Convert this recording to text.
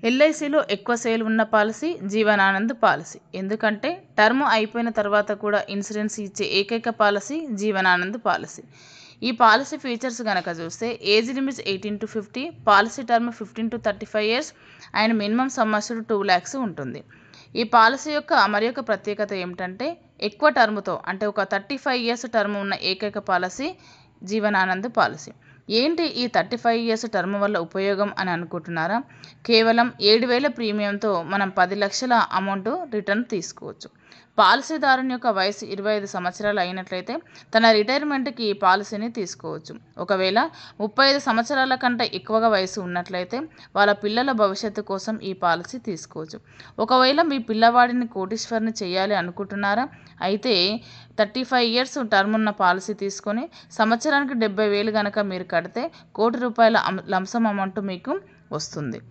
ఎల్ఐసిలో ఎక్కువ సేల్ ఉన్న policy Jeevan Anand policy. ఎందుకంటే టర్మ్ అయిపోయిన తర్వాత కూడా ఇన్సూరెన్స్ ఇచ్చే ఏకైక పాలసీ జీవనానంద్ పాలసీ. ఈ పాలసీ ఫీచర్స్ కనుక చూస్తే age limits 18 to 50, policy term 15 to 35 years and minimum sum assured 2 lakhs ఉంటుంది. ఈ పాలసీ యొక్క మరి యొక్క ప్రత్యేకత ఏమిటంటే ఎక్కువ టర్మ్తో అంటే ఒక 35 years టర్మ్ ఉన్న ఏకైక పాలసీ జీవనానంద్ పాలసీ. ఏంటి ఈ 35 years టర్మ్ వల్ల ఉపయోగం అని అనుకుంటున్నారా? కేవలం 7,000 ప్రీమియంతో మనం 10 లక్షల అమౌంట్ రిటర్న్ తీసుకోవచ్చు. పాలసీదారుని యొక్క వయసు 25 సంవత్సరాలు అయినట్లయితే తన రిటైర్మెంట్కి ఈ పాలసీని తీసుకోవచ్చు. ఒకవేళ 35 సంవత్సరాల కంటే ఎక్కువగా వయసు ఉన్నట్లయితే వాళ్ళ పిల్లల భవిష్యత్తు కోసం ఈ పాలసీ తీసుకోవచ్చు. ఒకవేళ మీ పిల్లవాడిని కోటీశ్వరుని చేయాలి అనుకుంటున్నారా? అయితే 35 years టర్మ్ ఉన్న పాలసీ తీసుకొని సంవత్సరానికి 70,000 కనుక మీరు కడితే ₹1,00,00,000 లంసమ్ అమౌంట్ మీకు వస్తుంది.